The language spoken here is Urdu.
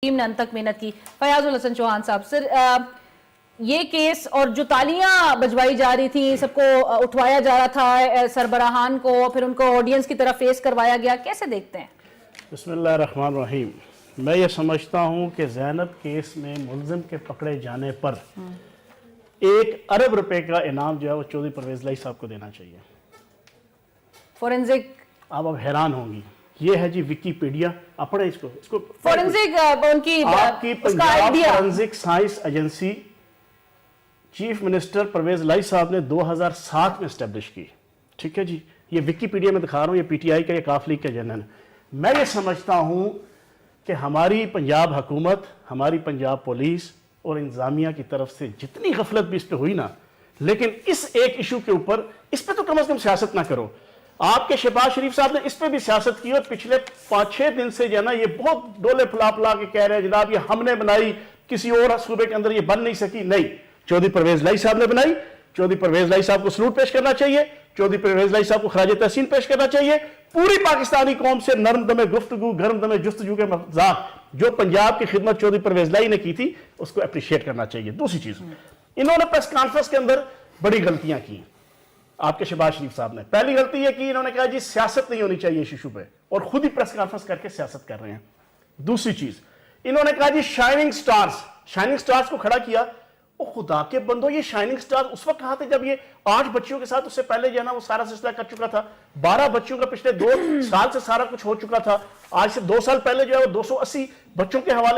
ٹیم نے انتک محنت کی۔ فیاض الحسن چوہان صاحب، سر یہ کیس اور جو تالیاں بجوائی جا رہی تھی، سب کو اٹھوایا جا رہا تھا، سربراہان کو، پھر ان کو آڈینس کی طرف فیس کروایا گیا، کیسے دیکھتے ہیں؟ بسم اللہ الرحمن الرحیم۔ میں یہ سمجھتا ہوں کہ زینب کیس میں ملزم کے پکڑے جانے پر 1 ارب روپے کا انعام جو ہے وہ چودھری پرویز لائی صاحب کو دینا چاہیے۔ فورنزک آپ اب حیران ہوں گی، یہ ہے جی ویکیپیڈیا، آپ پڑھیں اس کو۔ فورنزک ان کی آپ کی اس کا پنجاب آئیڈیا forensic science agency chief minister Pervaiz Elahi صاحب نے 2007 میں اسٹیبلش کی، ٹھیک ہے جی۔ یہ ویکیپیڈیا میں دکھا رہا ہوں، یہ پی ٹی آئی کا، یہ کاف لیگ کا جرنل۔ میں یہ سمجھتا ہوں کہ ہماری پنجاب حکومت، ہماری پنجاب پولیس اور انتظامیہ کی طرف سے جتنی غفلت بھی اس پہ ہوئی نا، لیکن اس ایک ایشو کے اوپر اس پہ تو کم از کم سیاست نہ کرو۔ آپ کے شہباز شریف صاحب نے اس پہ بھی سیاست کی، اور پچھلے 5-6 دن سے جو ہے نا یہ بہت ڈولے پھلا پھلا کے کہہ رہے ہیں جناب یہ ہم نے بنائی، کسی اور صوبے کے اندر یہ بن نہیں سکی۔ نہیں، چودھری پرویز لائی صاحب نے بنائی۔ چودھری پرویز لائی صاحب کو سلوٹ پیش کرنا چاہیے، چودھری پرویز لائی صاحب کو خراج تحسین پیش کرنا چاہیے۔ پوری پاکستانی قوم سے نرم دم گفتگو، گرم دم جستجو کے مذاق جو پنجاب کی خدمت چودھری پرویز لائی نے کی تھی، اس کو اپریشیٹ کرنا چاہیے۔ دوسری چیز، انہوں نے پریس کانفرنس کے اندر بڑی غلطیاں کی آپ کے شہباز شریف صاحب نے۔ پہلی غلطی یہ کی، انہوں نے کہا جی سیاست نہیں ہونی چاہیے اس ایشو پہ، اور خود ہی پریس کانفرنس کر کے سیاست کر رہے ہیں۔ دوسری چیز، انہوں نے کہا جی شائننگ سٹارز کو کھڑا کیا۔ او خدا کے بندو، یہ شائننگ سٹارز اس وقت کہاں تھے جب یہ 8 بچیوں کے ساتھ اس سے پہلے جو ہے نا وہ سارا سلسلہ کر چکا تھا۔ 12 بچیوں کا پچھلے 2 سال سے سارا کچھ ہو چکا تھا۔ آج سے 2 سال پہلے جو ہے وہ 280 بچوں کے حوالے